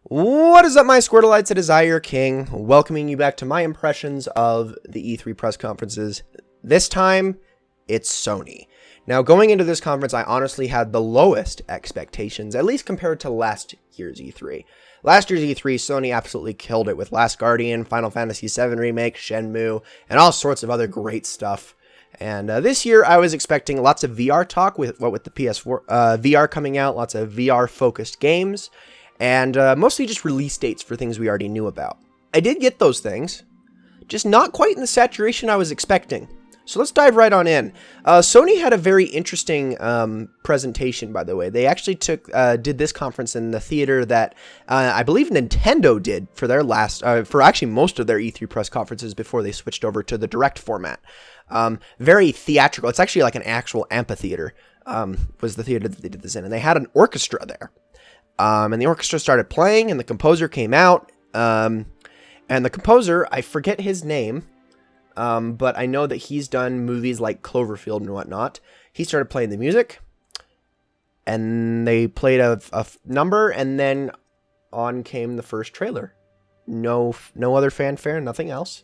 What is up, my Squirtleites? It is I, your king, welcoming you back to my impressions of the E3 press conferences. This time, it's Sony. Now, going into this conference, I honestly had the lowest expectations, at least compared to last year's E3. Last year's E3, Sony absolutely killed it with Last Guardian, Final Fantasy VII Remake, Shenmue, and all sorts of other great stuff. And this year, I was expecting lots of VR talk with the PS4 VR coming out, lots of VR-focused games, and mostly just release dates for things we already knew about. I did get those things, just not quite in the saturation I was expecting. So let's dive right on in. Sony had a very interesting presentation, by the way. They actually did this conference in the theater that I believe Nintendo did for their for actually most of their E3 press conferences before they switched over to the direct format. Very theatrical. It's actually like an actual amphitheater, was the theater that they did this in. And they had an orchestra there. And the orchestra started playing, and the composer came out. And the composer, I forget his name, but I know that he's done movies like Cloverfield and whatnot. He started playing the music, and they played a number, and then on came the first trailer. No other fanfare, nothing else.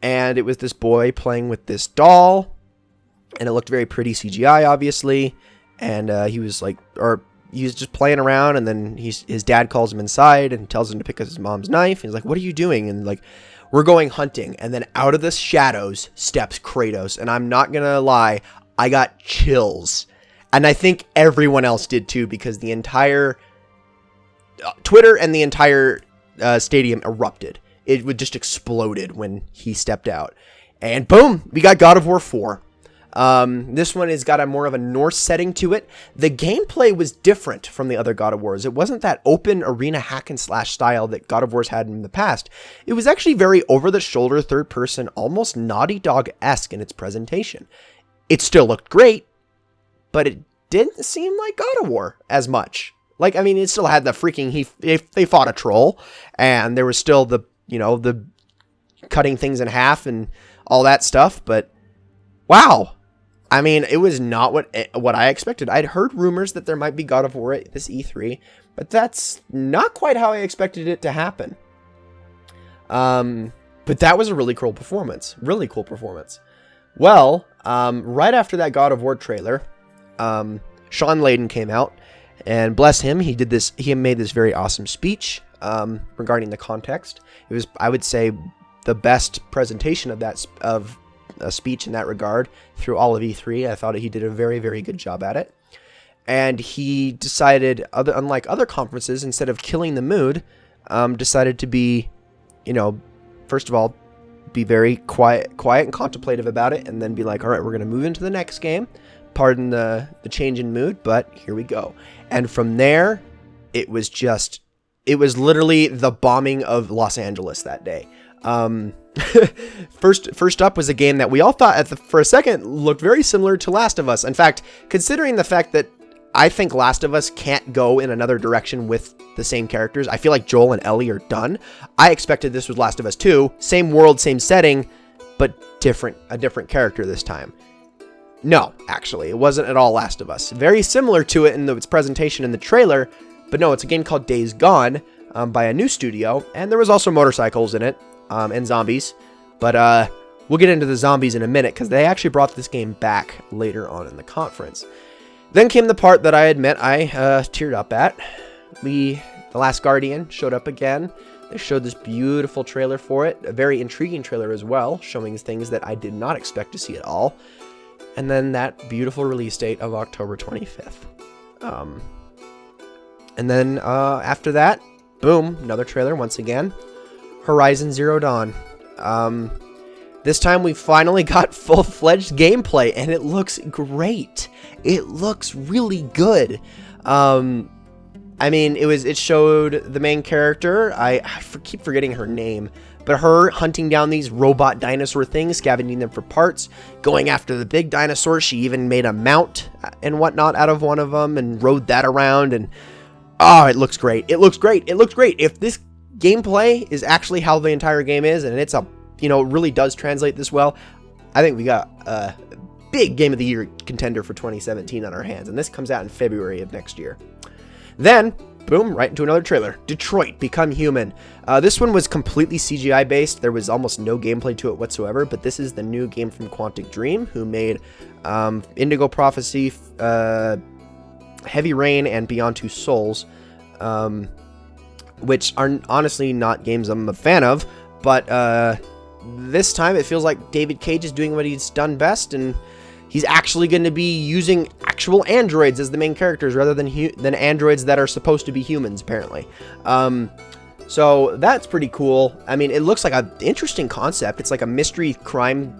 And it was this boy playing with this doll, and it looked very pretty CGI, obviously. And he was just playing around, and then his dad calls him inside and tells him to pick up his mom's knife. He's like, "What are you doing?" And like, "We're going hunting." And then out of the shadows steps Kratos. And I'm not going to lie, I got chills. And I think everyone else did too, because the entire Twitter and the entire stadium erupted. It would just exploded when he stepped out. And boom, we got God of War 4. This one has got a more of a Norse setting to it. The gameplay was different from the other God of Wars. It wasn't that open arena hack and slash style that God of Wars had in the past. It was actually very over the shoulder, third person, almost Naughty Dog-esque in its presentation. It still looked great, but it didn't seem like God of War as much. Like, I mean, it still had the freaking, they fought a troll, and there was still the cutting things in half and all that stuff, but wow. I mean, it was not what I expected. I'd heard rumors that there might be God of War at this E3, but that's not quite how I expected it to happen. But that was a really cool performance. Really cool performance. Well, right after that God of War trailer, Sean Layden came out, and bless him, he made this very awesome speech regarding the context. It was, I would say, the best presentation of a speech in that regard through all of E3. I thought he did a very, very good job at it. And he decided, unlike other conferences, instead of killing the mood, decided to be, first of all, be very quiet and contemplative about it, and then be like, all right, we're going to move into the next game. Pardon the change in mood, but here we go. And from there, it was literally the bombing of Los Angeles that day. First up was a game that we all thought for a second looked very similar to Last of Us. In fact, considering the fact that I think Last of Us can't go in another direction with the same characters, I feel like Joel and Ellie are done. I expected this was Last of Us 2, same world, same setting, but a different character this time. No, actually, it wasn't at all Last of Us. Very similar to it in its presentation in the trailer, but no, it's a game called Days Gone by a new studio, and there was also motorcycles in it. And zombies, but we'll get into the zombies in a minute, because they actually brought this game back later on in the conference. Then came the part that I admit I teared up at. The Last Guardian showed up again. They showed this beautiful trailer for it, a very intriguing trailer as well, showing things that I did not expect to see at all. And then that beautiful release date of October 25th. And then after that, boom, another trailer once again. Horizon Zero Dawn. This time we finally got full-fledged gameplay, and it looks great. It looks really good. I mean, it showed the main character. I keep forgetting her name, but her hunting down these robot dinosaur things, scavenging them for parts, going after the big dinosaur. She even made a mount and whatnot out of one of them and rode that around, and oh, it looks great. It looks great. It looks great. If this gameplay is actually how the entire game is, and it's it really does translate this well, I think we got a big Game of the Year contender for 2017 on our hands, and this comes out in February of next year. Then, boom, right into another trailer. Detroit, Become Human. This one was completely CGI based. There was almost no gameplay to it whatsoever, but this is the new game from Quantic Dream, who made Indigo Prophecy, Heavy Rain, and Beyond Two Souls, which are honestly not games I'm a fan of, but this time it feels like David Cage is doing what he's done best, and he's actually going to be using actual androids as the main characters rather than androids that are supposed to be humans, apparently. So that's pretty cool. I mean, it looks like an interesting concept. It's like a mystery crime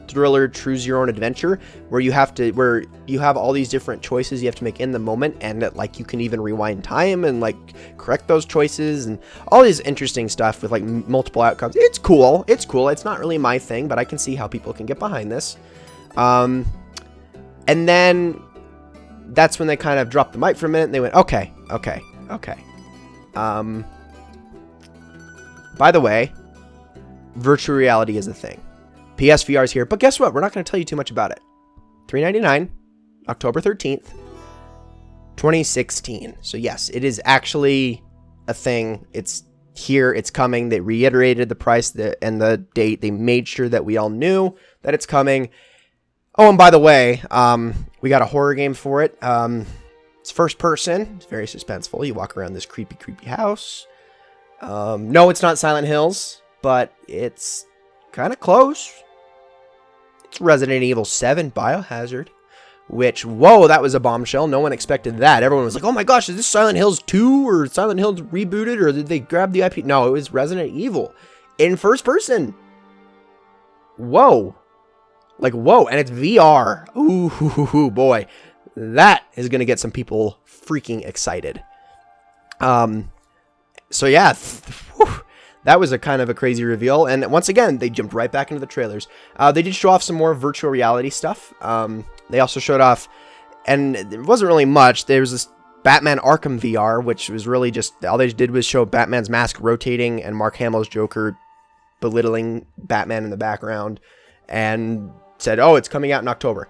thriller, choose your own adventure, where you have all these different choices you have to make in the moment, and that, like, you can even rewind time and like correct those choices and all these interesting stuff with like multiple outcomes. It's cool. It's not really my thing, but I can see how people can get behind this. And then that's when they kind of dropped the mic for a minute and they went, okay. By the way, virtual reality is a thing. PSVR is here, but guess what? We're not going to tell you too much about it. $3.99, October 13th, 2016. So yes, it is actually a thing. It's here. It's coming. They reiterated the price and the date. They made sure that we all knew that it's coming. Oh, and by the way, we got a horror game for it. It's first person. It's very suspenseful. You walk around this creepy house. No, it's not Silent Hills, but it's kind of close. It's Resident Evil 7 Biohazard, which, whoa, that was a bombshell. No one expected that. Everyone was like, oh my gosh, is this Silent Hills 2 or Silent Hills rebooted, or did they grab the IP? No, it was Resident Evil in first person. Whoa. Like, whoa, and it's VR. Ooh, boy. That is going to get some people freaking excited. So yeah, that was a kind of a crazy reveal. And once again, they jumped right back into the trailers. They did show off some more virtual reality stuff. They also showed off, and it wasn't really much. There was this Batman Arkham VR, which was really just, all they did was show Batman's mask rotating and Mark Hamill's Joker belittling Batman in the background, and said, oh, it's coming out in October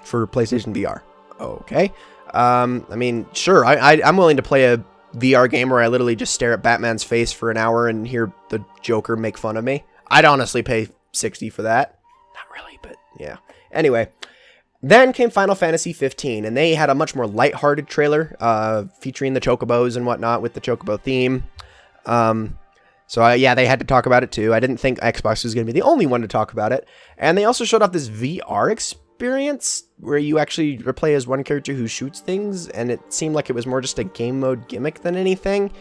for PlayStation VR. Okay. I mean, sure, I'm willing to play a VR game where I literally just stare at Batman's face for an hour and hear the Joker make fun of me. I'd honestly pay $60 for that. Not really, but yeah. Anyway, then came Final Fantasy 15, and they had a much more lighthearted trailer featuring the Chocobos and whatnot with the Chocobo theme. So yeah, they had to talk about it too. I didn't think Xbox was going to be the only one to talk about it. And they also showed off this VR experience where you actually play as one character who shoots things, and it seemed like it was more just a game mode gimmick than anything.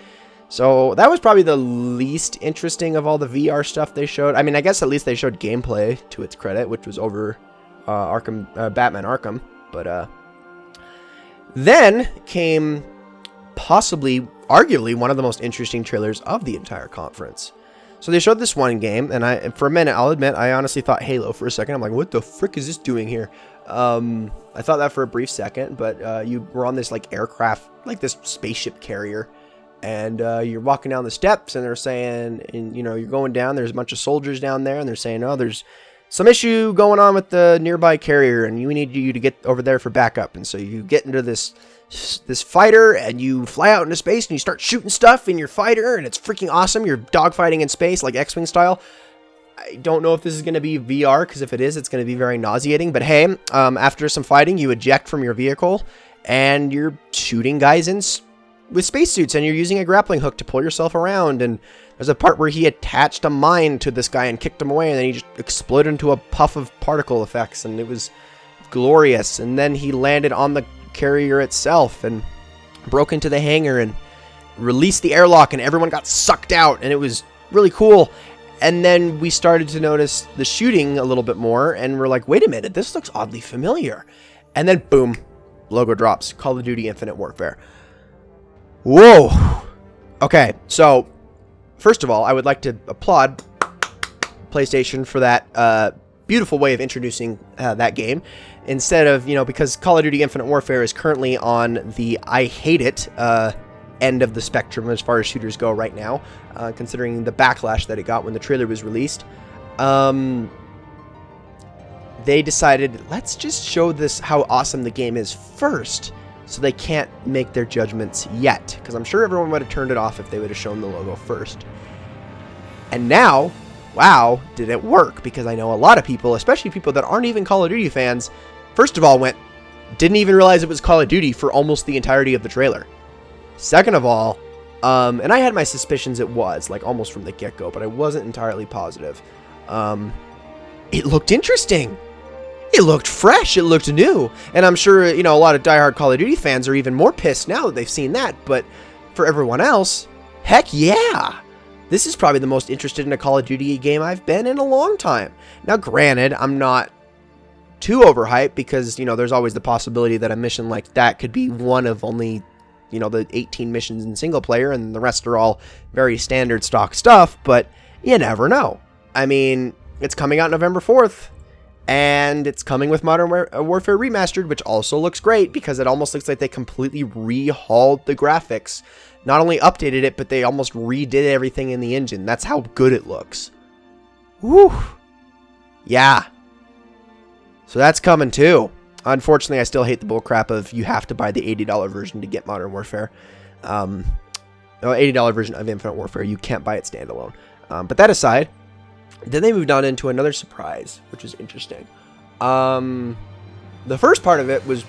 So that was probably the least interesting of all the VR stuff they showed. I mean, I guess at least they showed gameplay to its credit, which was over Batman Arkham. But then came possibly, arguably, one of the most interesting trailers of the entire conference. So they showed this one game, and for a minute, I'll admit, I honestly thought Halo for a second. I'm like, what the frick is this doing here? I thought that for a brief second, but you were on this like aircraft, like this spaceship carrier, and you're walking down the steps, and they're saying, and you know, you're going down, there's a bunch of soldiers down there, and they're saying, oh, there's some issue going on with the nearby carrier, and we need you to get over there for backup. And so you get into this fighter, and you fly out into space, and you start shooting stuff in your fighter, and it's freaking awesome. You're dogfighting in space, like X-Wing style. I don't know if this is going to be VR, because if it is, it's going to be very nauseating. But hey, after some fighting, you eject from your vehicle, and you're shooting guys with spacesuits, and you're using a grappling hook to pull yourself around. And there's a part where he attached a mine to this guy and kicked him away, and then he just exploded into a puff of particle effects, and it was glorious. And then he landed on the carrier itself and broke into the hangar and released the airlock, and everyone got sucked out, and it was really cool. And then we started to notice the shooting a little bit more, and we're like, wait a minute, this looks oddly familiar. And then boom, logo drops, Call of Duty Infinite Warfare. Whoa. Okay, so first of all, I would like to applaud PlayStation for that beautiful way of introducing that game. Instead of, you know, because Call of Duty Infinite Warfare is currently on the I hate it end of the spectrum as far as shooters go right now, considering the backlash that it got when the trailer was released. They decided, let's just show this how awesome the game is first, so they can't make their judgments yet, because I'm sure everyone would have turned it off if they would have shown the logo first. And now, wow, did it work? Because I know a lot of people, especially people that aren't even Call of Duty fans, first of all didn't even realize it was Call of Duty for almost the entirety of the trailer. Second of all, and I had my suspicions it was, like almost from the get-go, but I wasn't entirely positive. It looked interesting. It looked fresh. It looked new. And I'm sure, a lot of diehard Call of Duty fans are even more pissed now that they've seen that. But for everyone else, heck yeah. This is probably the most interested in a Call of Duty game I've been in a long time. Now, granted, I'm not too overhyped because, there's always the possibility that a mission like that could be one of only, the 18 missions in single player and the rest are all very standard stock stuff. But you never know. I mean, it's coming out November 4th. And it's coming with Modern Warfare Remastered, which also looks great because it almost looks like they completely rehauled the graphics. Not only updated it, but they almost redid everything in the engine. That's how good it looks. Woo! Yeah. So that's coming too. Unfortunately, I still hate the bullcrap of you have to buy the $80 version to get Modern Warfare. $80 version of Infinite Warfare. You can't buy it standalone. But that aside, then they moved on into another surprise, which is interesting. The first part of it was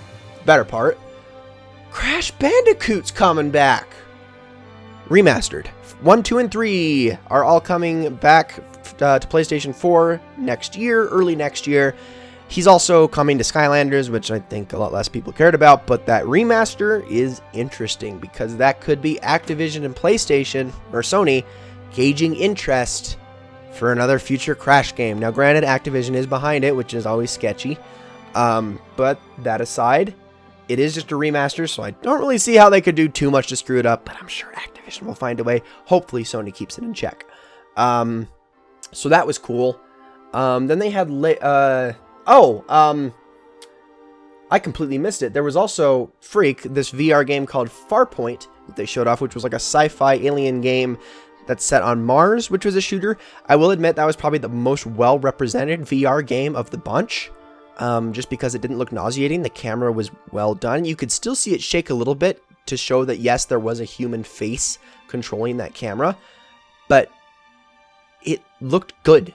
better part. Crash Bandicoot's coming back. Remastered. 1, 2, and 3 are all coming back to PlayStation 4 next year, early next year. He's also coming to Skylanders, which I think a lot less people cared about, but that remaster is interesting because that could be Activision and PlayStation, or Sony, gauging interest for another future Crash game. Now, granted, Activision is behind it, which is always sketchy. But that aside, it is just a remaster, so I don't really see how they could do too much to screw it up, but I'm sure Activision will find a way. Hopefully, Sony keeps it in check. So that was cool. Then they had... I completely missed it. There was also Freak, this VR game called Farpoint that they showed off, which was like a sci-fi alien game that's set on Mars, which was a shooter. I will admit that was probably the most well-represented VR game of the bunch, just because it didn't look nauseating. The camera was well done. You could still see it shake a little bit to show that, yes, there was a human face controlling that camera, but it looked good.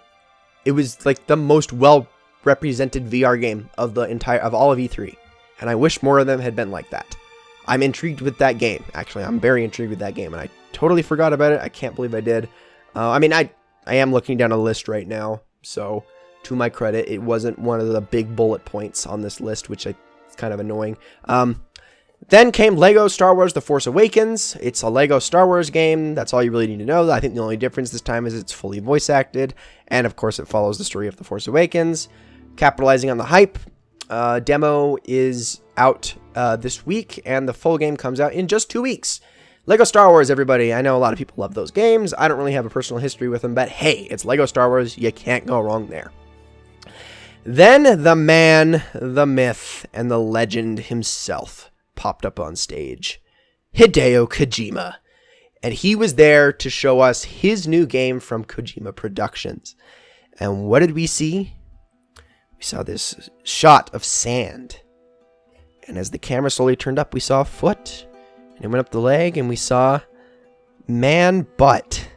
It was like the most well-represented VR game of all of E3, and I wish more of them had been like that. I'm intrigued with that game. Actually, I'm very intrigued with that game, and I totally forgot about it. I can't believe I did. I am looking down a list right now, so to my credit, it wasn't one of the big bullet points on this list, which is kind of annoying. Then came Lego Star Wars The Force Awakens. It's a Lego Star Wars game. That's all you really need to know. I think the only difference this time is it's fully voice acted, and of course it follows the story of The Force Awakens. Capitalizing on the hype, demo is out this week, and the full game comes out in just 2 weeks. Lego Star Wars, everybody. I know a lot of people love those games. I don't really have a personal history with them, but hey, it's Lego Star Wars. You can't go wrong there. Then the man, the myth, and the legend himself popped up on stage. Hideo Kojima. And he was there to show us his new game from Kojima Productions. And what did we see? We saw this shot of sand. And as the camera slowly turned up, we saw a foot. And it went up the leg, and we saw man butt.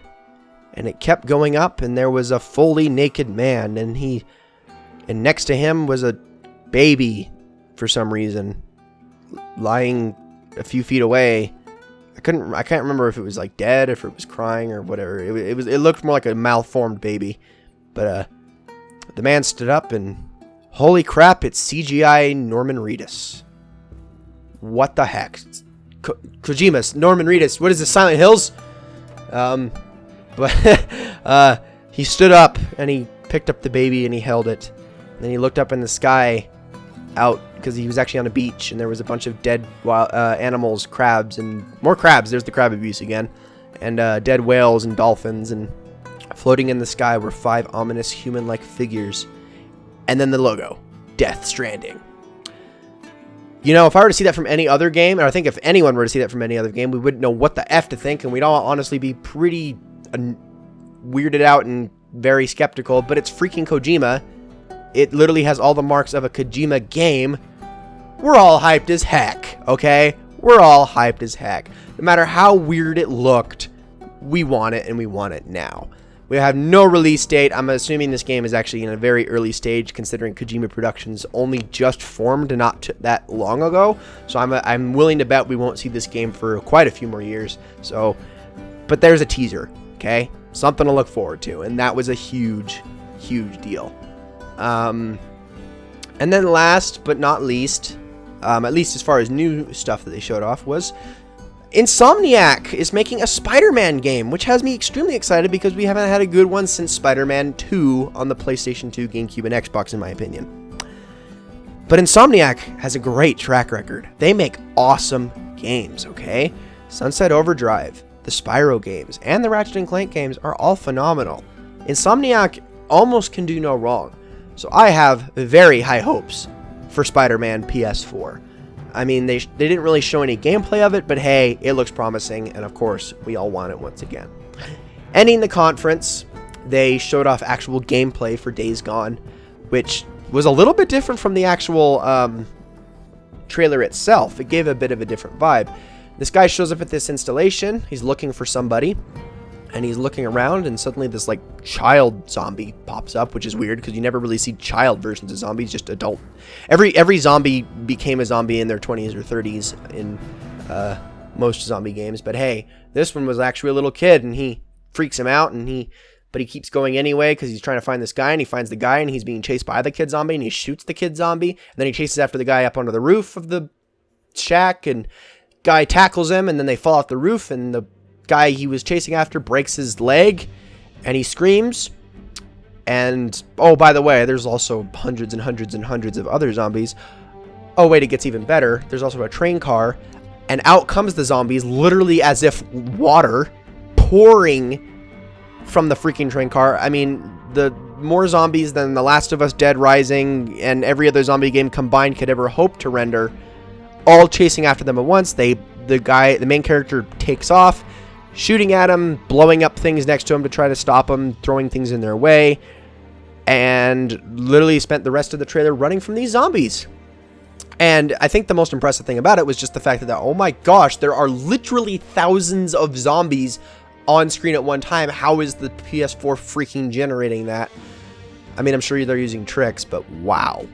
And it kept going up, and there was a fully naked man. And next to him was a baby, for some reason, lying a few feet away. I can't remember if it was like dead, if it was crying or whatever. It looked more like a malformed baby. But the man stood up, and holy crap, it's CGI Norman Reedus. What the heck? Kojima's Norman Reedus. What is this, Silent Hills? But he stood up and he picked up the baby and he held it. And then he looked up in the sky out because he was actually on a beach and there was a bunch of dead wild animals, crabs, and more crabs. There's the crab abuse again. And dead whales and dolphins, and floating in the sky were 5 ominous human-like figures. And then the logo, Death Stranding. You know, if I were to see that from any other game, and I think if anyone were to see that from any other game, we wouldn't know what the F to think, and we'd all honestly be pretty weirded out and very skeptical, but it's freaking Kojima. It literally has all the marks of a Kojima game, we're all hyped as heck, okay? We're all hyped as heck. No matter how weird it looked, we want it, and we want it now. We have no release date. I'm assuming this game is actually in a very early stage, considering Kojima Productions only just formed not that long ago. So I'm willing to bet we won't see this game for quite a few more years. So, but there's a teaser, okay? Something to look forward to, and that was a huge, huge deal. And then last but not least, at least as far as new stuff that they showed off, was Insomniac is making a Spider-Man game, which has me extremely excited because we haven't had a good one since Spider-Man 2 on the PlayStation 2, GameCube, and Xbox, in my opinion. But Insomniac has a great track record. They make awesome games, okay? Sunset Overdrive, the Spyro games, and the Ratchet & Clank games are all phenomenal. Insomniac almost can do no wrong. So I have very high hopes for Spider-Man PS4. I mean, they didn't really show any gameplay of it, but hey, it looks promising, and of course, we all want it once again. Ending the conference, they showed off actual gameplay for Days Gone, which was a little bit different from the actual trailer itself. It gave a bit of a different vibe. This guy shows up at this installation. He's looking for somebody, and he's looking around, and suddenly this like child zombie pops up, which is weird because you never really see child versions of zombies, just adult. Every zombie became a zombie in their 20s or 30s in most zombie games, but hey, this one was actually a little kid, and he freaks him out, but he keeps going anyway because he's trying to find this guy, and he finds the guy, and he's being chased by the kid zombie, and he shoots the kid zombie, and then he chases after the guy up onto the roof of the shack, and guy tackles him, and then they fall off the roof, and the guy he was chasing after breaks his leg, and he screams. And oh, by the way, there's also hundreds and hundreds and hundreds of other zombies. Oh wait, it gets even better. There's also a train car, and out comes the zombies, literally as if water pouring from the freaking train car. I mean, the more zombies than The Last of Us Dead Rising and every other zombie game combined could ever hope to render, all chasing after them at once. The main character takes off, shooting at him, blowing up things next to him to try to stop him, throwing things in their way, and literally spent the rest of the trailer running from these zombies. And I think the most impressive thing about it was just the fact that, oh my gosh, there are literally thousands of zombies on screen at one time. How is the PS4 freaking generating that? I mean, I'm sure they're using tricks, but wow.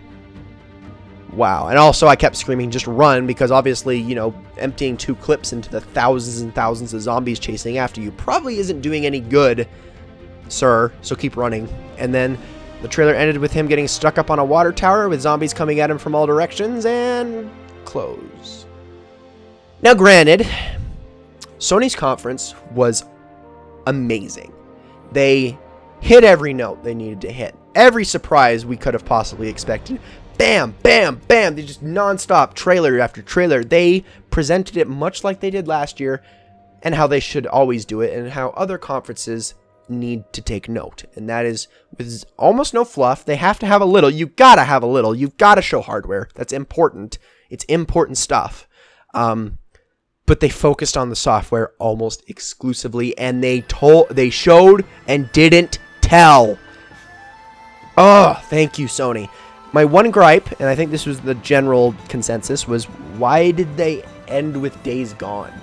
Wow. And also I kept screaming, just run, because obviously, you know, emptying 2 clips into the thousands and thousands of zombies chasing after you probably isn't doing any good, sir. So keep running. And then the trailer ended with him getting stuck up on a water tower with zombies coming at him from all directions, and close. Now granted, Sony's conference was amazing. They hit every note they needed to hit. Every surprise we could have possibly expected. Bam, bam, bam. They just non-stop trailer after trailer. They presented it much like they did last year, and how they should always do it, and how other conferences need to take note. And that is with almost no fluff. They have to have a little. You gotta have a little. You've got to show hardware. That's important. It's important stuff. But they focused on the software almost exclusively, and they showed and didn't tell. Oh, thank you, Sony. My one gripe, and I think this was the general consensus, was why did they end with Days Gone?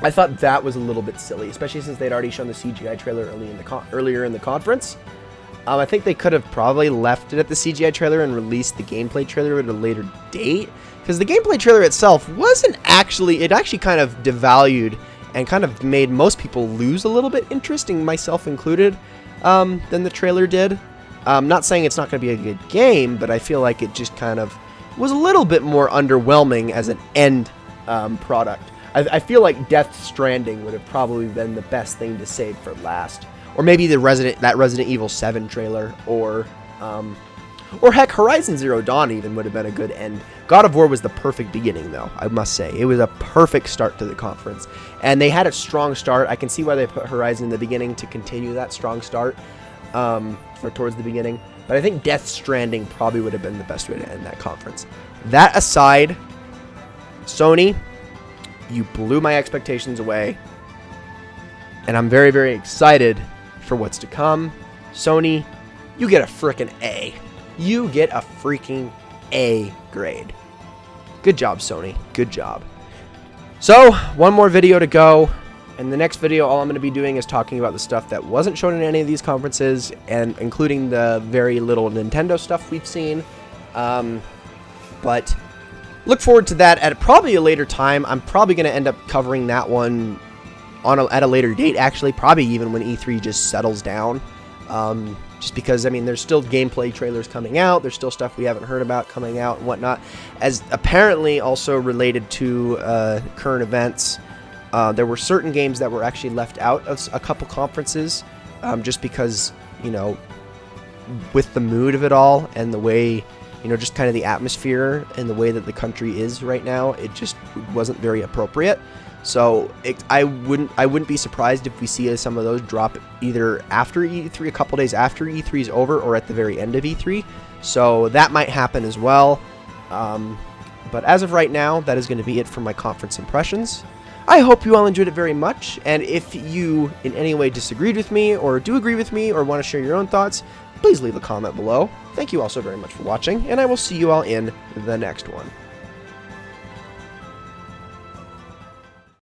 I thought that was a little bit silly, especially since they'd already shown the CGI trailer earlier in the conference. I think they could have probably left it at the CGI trailer and released the gameplay trailer at a later date, because the gameplay trailer itself wasn't actually, it actually kind of devalued and kind of made most people lose a little bit interest, myself included, than the trailer did. Not saying it's not going to be a good game, but I feel like it just kind of was a little bit more underwhelming as an end product. I feel like Death Stranding would have probably been the best thing to save for last. Or maybe that Resident Evil 7 trailer, or heck, Horizon Zero Dawn even would have been a good end. God of War was the perfect beginning, though, I must say. It was a perfect start to the conference. And they had a strong start. I can see why they put Horizon in the beginning to continue that strong start. Or towards the beginning, but I think Death Stranding probably would have been the best way to end that conference. That aside, Sony, you blew my expectations away, and I'm very, very excited for what's to come. Sony, you get a frickin' A. You get a freaking A grade. Good job, Sony. Good job. So, one more video to go. In the next video, all I'm going to be doing is talking about the stuff that wasn't shown in any of these conferences, and including the very little Nintendo stuff we've seen. But look forward to that at probably a later time. I'm probably going to end up covering that one at a later date, actually, probably even when E3 just settles down. Just because, I mean, there's still gameplay trailers coming out, there's still stuff we haven't heard about coming out and whatnot, as apparently also related to current events. There were certain games that were actually left out of a couple conferences, just because, you know, with the mood of it all and the way, you know, just kind of the atmosphere and the way that the country is right now, it just wasn't very appropriate. So I wouldn't be surprised if we see some of those drop either after E3, a couple days after E3 is over, or at the very end of E3. So that might happen as well. But as of right now, that is going to be it for my conference impressions. I hope you all enjoyed it very much, and if you in any way disagreed with me, or do agree with me, or want to share your own thoughts, please leave a comment below. Thank you all so very much for watching, and I will see you all in the next one.